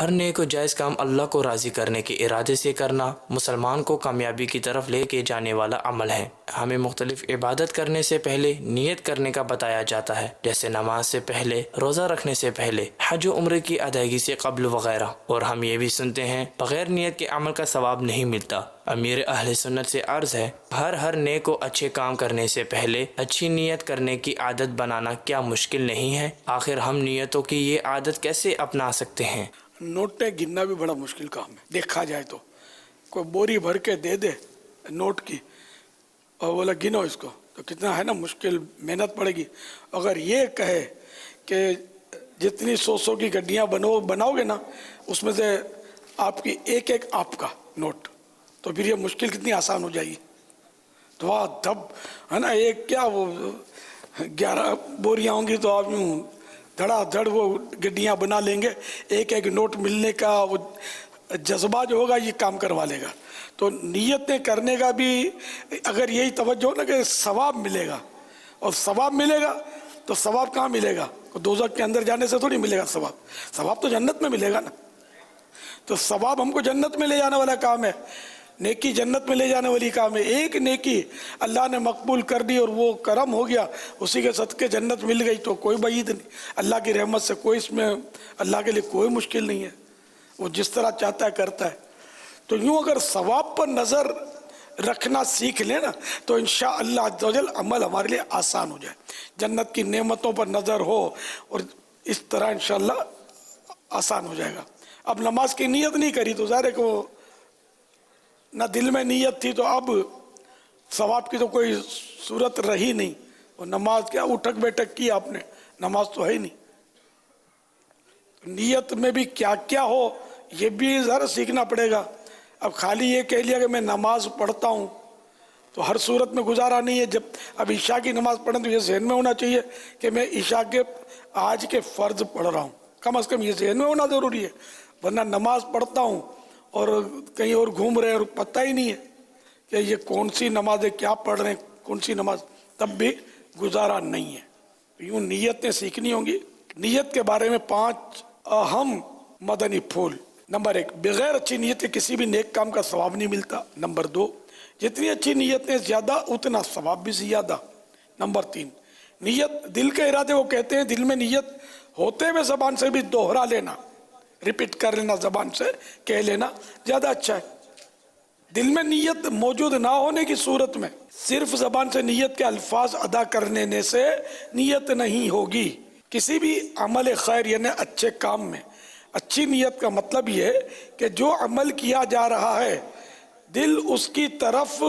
ہر نیک و جائز کام اللہ کو راضی کرنے کے ارادے سے کرنا مسلمان کو کامیابی کی طرف لے کے جانے والا عمل ہے۔ ہمیں مختلف عبادت کرنے سے پہلے نیت کرنے کا بتایا جاتا ہے، جیسے نماز سے پہلے، روزہ رکھنے سے پہلے، حج و عمرے کی ادائیگی سے قبل وغیرہ۔ اور ہم یہ بھی سنتے ہیں بغیر نیت کے عمل کا ثواب نہیں ملتا۔ امیر اہل سنت سے عرض ہے، ہر نیک و اچھے کام کرنے سے پہلے اچھی نیت کرنے کی عادت بنانا کیا مشکل نہیں ہے؟ آخر ہم نیتوں کی یہ عادت کیسے اپنا سکتے ہیں؟ نوٹیں گننا بھی بڑا مشکل کام ہے، دیکھا جائے تو کوئی بوری بھر کے دے دے نوٹ کی اور بولا گنو اس کو، تو کتنا ہے نا مشکل، محنت پڑے گی۔ اگر یہ کہے کہ جتنی 100 کی گڈیاں بناؤ گے نا، اس میں سے آپ کی ایک آپ کا نوٹ، تو پھر یہ مشکل کتنی آسان ہو جائے گی۔ تو وہاں دھب ہے نا، ایک کیا وہ 11 بوریاں ہوں گی تو آپ یوں دھڑا دھڑ وہ گڈیاں بنا لیں گے، ایک نوٹ ملنے کا وہ جذبہ جو ہوگا یہ کام کروا لے گا۔ تو نیتیں کرنے کا بھی اگر یہی توجہ ہو نا کہ ثواب ملے گا، اور ثواب ملے گا تو ثواب کہاں ملے گا؟ دوزخ کے اندر جانے سے تھوڑی ملے گا ثواب تو جنت میں ملے گا نا۔ تو ثواب ہم کو جنت میں لے جانے والا کام ہے، نیکی جنت میں لے جانے والی کام ہے۔ ایک نیکی اللہ نے مقبول کر دی اور وہ کرم ہو گیا، اسی کے صدقے جنت مل گئی، تو کوئی بعید نہیں، اللہ کی رحمت سے کوئی اس میں اللہ کے لیے کوئی مشکل نہیں ہے، وہ جس طرح چاہتا ہے کرتا ہے۔ تو یوں اگر ثواب پر نظر رکھنا سیکھ لیں نا تو انشاءاللہ عز و جل عمل ہمارے لیے آسان ہو جائے، جنت کی نعمتوں پر نظر ہو، اور اس طرح انشاءاللہ آسان ہو جائے گا۔ اب نماز کی نیت نہیں کری تو ظاہر ہے کہ وہ نہ دل میں نیت تھی، تو اب ثواب کی تو کوئی صورت رہی نہیں۔ اور نماز کیا اٹھک بیٹھک کی آپ نے، نماز تو ہے ہی نہیں۔ نیت میں بھی کیا کیا ہو یہ بھی ذرا سیکھنا پڑے گا۔ اب خالی یہ کہہ لیا کہ میں نماز پڑھتا ہوں تو ہر صورت میں گزارا نہیں ہے۔ جب اب عشاء کی نماز پڑھیں تو یہ ذہن میں ہونا چاہیے کہ میں عشاء کے آج کے فرض پڑھ رہا ہوں، کم از کم یہ ذہن میں ہونا ضروری ہے۔ ورنہ نماز پڑھتا ہوں اور کہیں اور گھوم رہے ہیں اور پتہ ہی نہیں ہے کہ یہ کون سی نماز ہے، کیا پڑھ رہے ہیں، کون سی نماز، تب بھی گزارا نہیں ہے۔ یوں نیتیں سیکھنی ہوں گی۔ نیت کے بارے میں 5 اہم مدنی پھول۔ نمبر 1، بغیر اچھی نیت کے کسی بھی نیک کام کا ثواب نہیں ملتا۔ نمبر 2، جتنی اچھی نیتیں زیادہ اتنا ثواب بھی زیادہ۔ نمبر 3، نیت دل کے ارادے وہ کہتے ہیں دل میں نیت ہوتے ہوئے زبان سے بھی دوہرا لینا، ریپیٹ کر لینا، زبان سے کہہ لینا زیادہ اچھا ہے۔ دل میں نیت موجود نہ ہونے کی صورت میں صرف زبان سے نیت کے الفاظ ادا کرنے سے نیت نہیں ہوگی۔ کسی بھی عمل خیر یعنی اچھے کام میں اچھی نیت کا مطلب یہ ہے کہ جو عمل کیا جا رہا ہے دل اس کی طرف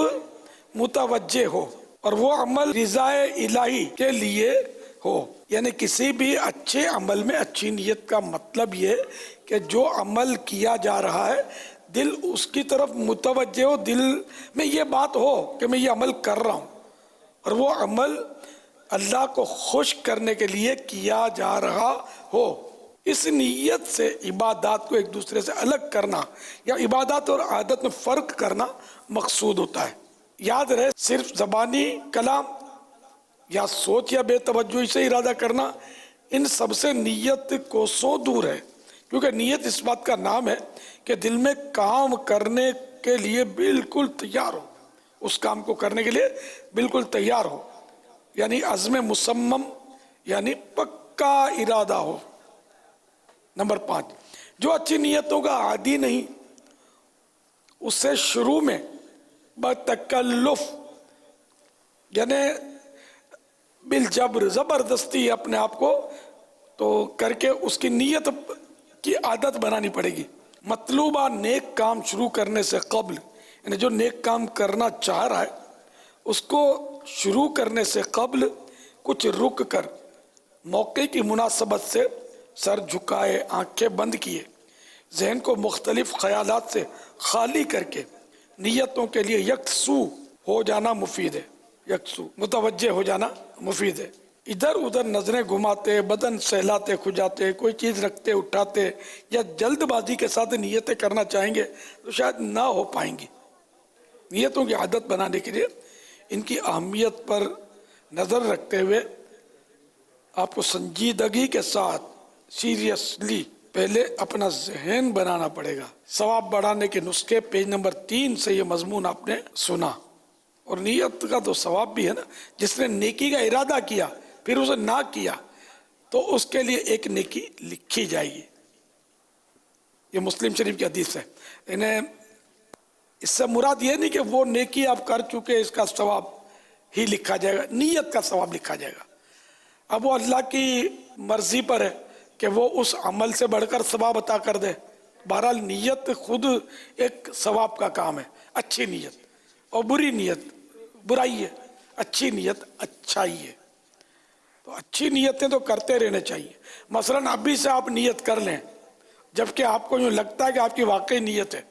متوجہ ہو اور وہ عمل رضائے الہی کے لیے ہو۔ یعنی کسی بھی اچھے عمل میں اچھی نیت کا مطلب یہ کہ جو عمل کیا جا رہا ہے دل اس کی طرف متوجہ ہو، دل میں یہ بات ہو کہ میں یہ عمل کر رہا ہوں اور وہ عمل اللہ کو خوش کرنے کے لیے کیا جا رہا ہو۔ اس نیت سے عبادات کو ایک دوسرے سے الگ کرنا یا عبادات اور عادت میں فرق کرنا مقصود ہوتا ہے۔ یاد رہے، صرف زبانی کلام یا سوچ یا بے توجہی سے ارادہ کرنا ان سب سے نیت کوسوں دور ہے، کیونکہ نیت اس بات کا نام ہے کہ دل میں کام کرنے کے لیے بالکل تیار ہو، اس کام کو کرنے کے لیے بالکل تیار ہو، یعنی عزم مصمم، یعنی پکا ارادہ ہو۔ نمبر 5، جو اچھی نیتوں کا عادی نہیں اسے شروع میں بتکلف یعنی بالجبر، زبردستی اپنے آپ کو تو کر کے اس کی نیت کی عادت بنانی پڑے گی۔ مطلوبہ نیک کام شروع کرنے سے قبل، یعنی جو نیک کام کرنا چاہ رہا ہے اس کو شروع کرنے سے قبل کچھ رک کر موقع کی مناسبت سے سر جھکائے، آنکھیں بند کیے، ذہن کو مختلف خیالات سے خالی کر کے نیتوں کے لیے یکسو ہو جانا مفید ہے۔ یکسو متوجہ ہو جانا مفید ہے۔ ادھر ادھر نظریں گھماتے، بدن سہلاتے کھجاتے، کوئی چیز رکھتے اٹھاتے یا جلد بازی کے ساتھ نیتیں کرنا چاہیں گے تو شاید نہ ہو پائیں گی۔ نیتوں کی عادت بنانے کے لیے ان کی اہمیت پر نظر رکھتے ہوئے آپ کو سنجیدگی کے ساتھ سیریسلی پہلے اپنا ذہن بنانا پڑے گا. ثواب بڑھانے کے نسخے پیج نمبر 3 سے یہ مضمون آپ نے سنا. اور نیت کا تو ثواب بھی ہے نا. جس نے نیکی کا ارادہ کیا پھر اسے نہ کیا تو اس کے لیے ایک نیکی لکھی جائے گی. یہ مسلم شریف کی حدیث ہے. انہیں اس سے مراد یہ نہیں کہ وہ نیکی آپ کر چکے اس کا ثواب ہی لکھا جائے گا، نیت کا ثواب لکھا جائے گا. اب وہ اللہ کی مرضی پر ہے کہ وہ اس عمل سے بڑھ کر ثواب عطا کر دے. بہرحال نیت خود ایک ثواب کا کام ہے. اچھی نیت اور بری نیت برائی ہے، اچھی نیت اچھائی ہے. تو اچھی نیتیں تو کرتے رہنے چاہیے. مثلاً ابھی سے آپ نیت کر لیں جبکہ آپ کو یوں لگتا ہے کہ آپ کی واقعی نیت ہے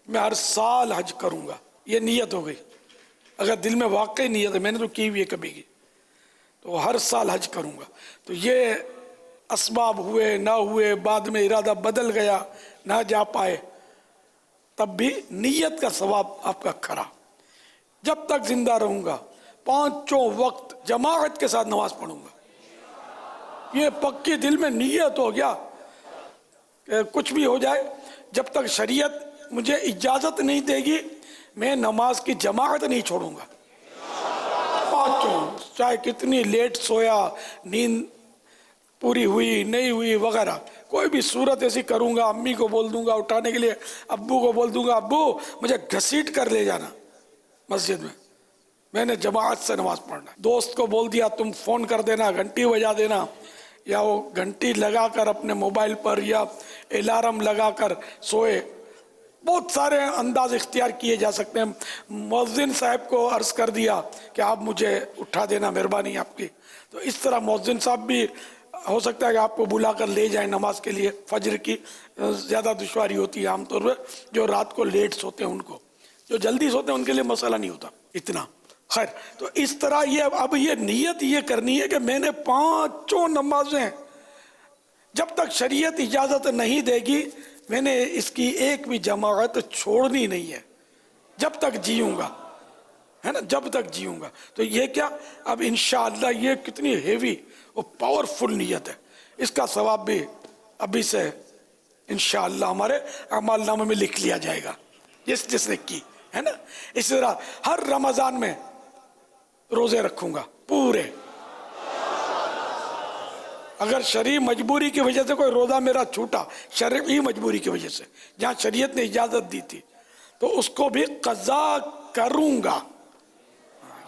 میں ہر سال حج کروں گا، یہ نیت ہو گئی. اگر دل میں واقعی نیت ہے، میں نے تو کی ہوئی ہے کبھی کی، تو ہر سال حج کروں گا. تو یہ اسباب ہوئے نہ ہوئے، بعد میں ارادہ بدل گیا، نہ جا پائے، تب بھی نیت کا ثواب آپ کا کھرا. جب تک زندہ رہوں گا 5 وقت جماعت کے ساتھ نماز پڑھوں گا. یہ پکی دل میں نیت ہو گیا کہ کچھ بھی ہو جائے، جب تک شریعت مجھے اجازت نہیں دے گی میں نماز کی جماعت نہیں چھوڑوں گا. 5 چاہے کتنی لیٹ سویا، نیند پوری ہوئی نہیں ہوئی وغیرہ، کوئی بھی صورت ایسی کروں گا. امی کو بول دوں گا اٹھانے کے لیے، ابو کو بول دوں گا ابو مجھے گھسیٹ کر لے جانا مسجد میں نے جماعت سے نماز پڑھنا. دوست کو بول دیا تم فون کر دینا، گھنٹی بجا دینا، یا وہ گھنٹی لگا کر اپنے موبائل پر یا الارم لگا کر سوئے. بہت سارے انداز اختیار کیے جا سکتے ہیں. مؤذن صاحب کو عرض کر دیا کہ آپ مجھے اٹھا دینا، مہربانی آپ کی. تو اس طرح مؤذن صاحب بھی ہو سکتا ہے کہ آپ کو بلا کر لے جائیں نماز کے لیے. فجر کی زیادہ دشواری ہوتی ہے عام طور پہ جو رات کو لیٹ سوتے ہیں ان کو. جو جلدی سوتے ہیں ان کے لیے مسئلہ نہیں ہوتا اتنا. خیر، تو اس طرح یہ اب یہ نیت یہ کرنی ہے کہ میں نے 5 نمازیں جب تک شریعت اجازت نہیں دے گی میں نے اس کی ایک بھی جماعت چھوڑنی نہیں ہے جب تک جیوں گا، ہے نا، جب تک جیوں گا. تو یہ کیا اب انشاءاللہ یہ کتنی ہیوی اور پاورفل نیت ہے. اس کا ثواب بھی ابھی سے انشاءاللہ ہمارے اعمال نامے میں لکھ لیا جائے گا جس نے کی ہے نا. اسی طرح ہر رمضان میں روزے رکھوں گا پورے. اگر شرعی مجبوری کی وجہ سے کوئی روزہ میرا چھوٹا، شرعی مجبوری کی وجہ سے جہاں شریعت نے اجازت دی تھی، تو اس کو بھی قضا کروں گا.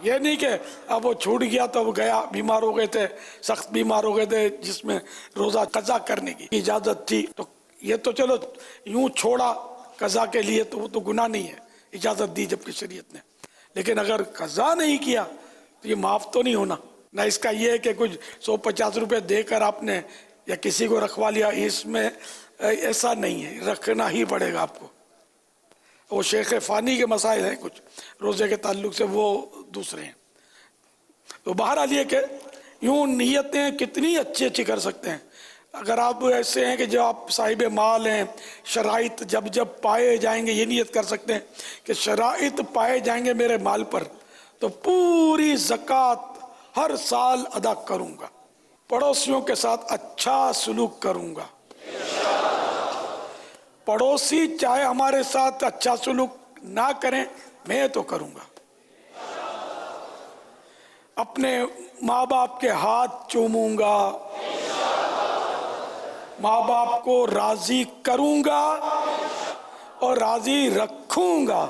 یہ نہیں کہ اب وہ چھوٹ گیا تو اب گیا، بیمار ہو گئے تھے، سخت بیمار ہو گئے تھے جس میں روزہ قضا کرنے کی اجازت تھی، تو یہ تو چلو یوں چھوڑا قضا کے لیے تو وہ تو گناہ نہیں ہے، اجازت دی جبکہ شریعت نے. لیکن اگر قضا نہیں کیا تو یہ معاف تو نہیں ہونا. نہ اس کا یہ ہے کہ کچھ 150 روپے دے کر آپ نے یا کسی کو رکھوا لیا، اس میں ایسا نہیں ہے، رکھنا ہی پڑے گا آپ کو. وہ شیخ فانی کے مسائل ہیں کچھ روزے کے تعلق سے، وہ دوسرے ہیں. تو بہرحال یہ کہ یوں نیتیں کتنی اچھی اچھی کر سکتے ہیں. اگر آپ ایسے ہیں کہ جو آپ صاحب مال ہیں، شرائط جب پائے جائیں گے، یہ نیت کر سکتے ہیں کہ شرائط پائے جائیں گے میرے مال پر تو پوری زکوٰۃ ہر سال ادا کروں گا. پڑوسیوں کے ساتھ اچھا سلوک کروں گا. پڑوسی چاہے ہمارے ساتھ اچھا سلوک نہ کریں، میں تو کروں گا. اپنے ماں باپ کے ہاتھ چوموں گا، ماں باپ کو راضی کروں گا اور راضی رکھوں گا.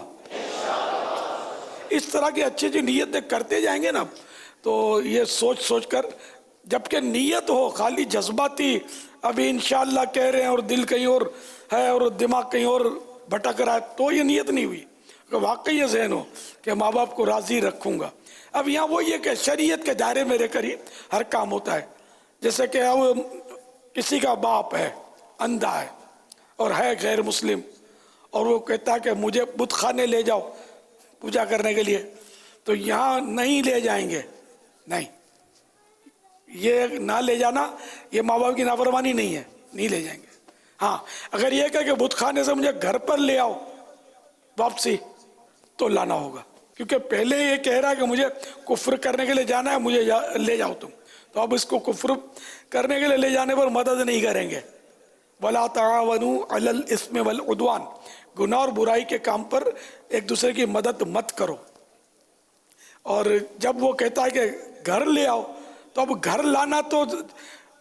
اس طرح کی اچھی اچھی نیتیں کرتے جائیں گے نا، تو یہ سوچ کر، جبکہ نیت ہو خالی جذباتی ابھی انشاءاللہ کہہ رہے ہیں اور دل کہیں اور ہے اور دماغ کہیں اور بھٹک رہا ہے، تو یہ نیت نہیں ہوئی. کہ واقعی یہ ذہن ہو کہ ماں باپ کو راضی رکھوں گا. اب یہاں وہ یہ کہ شریعت کے دائرے میں رہ کر ہی ہر کام ہوتا ہے. جیسے کہ اب کسی کا باپ ہے، اندھا ہے اور ہے غیر مسلم، اور وہ کہتا ہے کہ مجھے بت خانے لے جاؤ پوجا کرنے کے لیے، تو یہاں نہیں لے جائیں گے. نہیں، یہ نہ لے جانا یہ ماں باپ کی نافرمانی نہیں ہے، نہیں لے جائیں گے. ہاں اگر یہ کہ بت خانے سے مجھے گھر پر لے آؤ واپسی، تو لانا ہوگا، کیونکہ پہلے یہ کہہ رہا ہے کہ مجھے کفر کرنے کے لیے جانا ہے، مجھے لے جاؤ تم. تو اب اس کو کفر کرنے کے لیے لے جانے پر مدد نہیں کریں گے، ولا تعاونوا علی الاثم والعدوان، گناہ اور برائی کے کام پر ایک دوسرے کی مدد مت کرو. اور جب وہ کہتا ہے کہ گھر لے آؤ، تو اب گھر لانا تو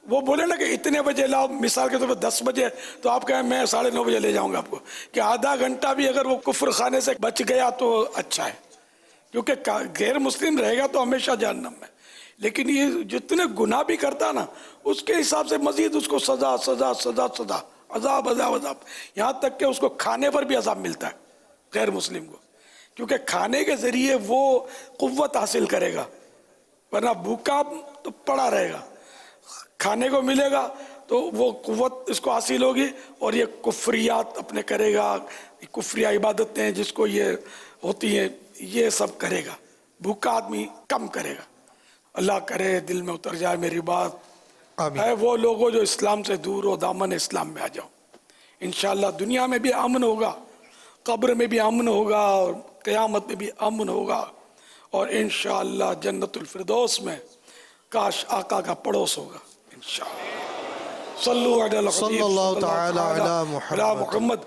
وہ بولے نا کہ اتنے بجے لاؤ، مثال کے طور پر 10 بجے، تو آپ کہیں میں 9:30 بجے لے جاؤں گا آپ کو، کہ آدھا گھنٹہ بھی اگر وہ کفر خانے سے بچ گیا تو اچھا ہے، کیونکہ غیر مسلم رہے گا تو ہمیشہ جہنم میں. لیکن یہ جتنے گناہ بھی کرتا نا، اس کے حساب سے مزید اس کو سزا سزا سزا سزا، عذاب عذاب عذاب، یہاں تک کہ اس کو کھانے پر بھی عذاب ملتا ہے غیر مسلم کو، کیونکہ کھانے کے ذریعے وہ قوت حاصل کرے گا، ورنہ بھوکا تو پڑا رہے گا. کھانے کو ملے گا تو وہ قوت اس کو حاصل ہوگی، اور یہ کفریات اپنے کرے گا، کفریہ عبادتیں جس کو یہ ہوتی ہیں یہ سب کرے گا. بھوکا آدمی کم کرے گا. اللہ کرے دل میں اتر جائے میری بات. آمین. ہے وہ لوگوں جو اسلام سے دور ہو، دامن اسلام میں آ جاؤ. انشاءاللہ دنیا میں بھی امن ہوگا، قبر میں بھی امن ہوگا، اور قیامت میں بھی امن ہوگا، اور انشاءاللہ جنت الفردوس میں کاش آقا کا پڑوس ہوگا انشاءاللہ. صلو علی الحبیب صلی اللہ تعالی علی محمد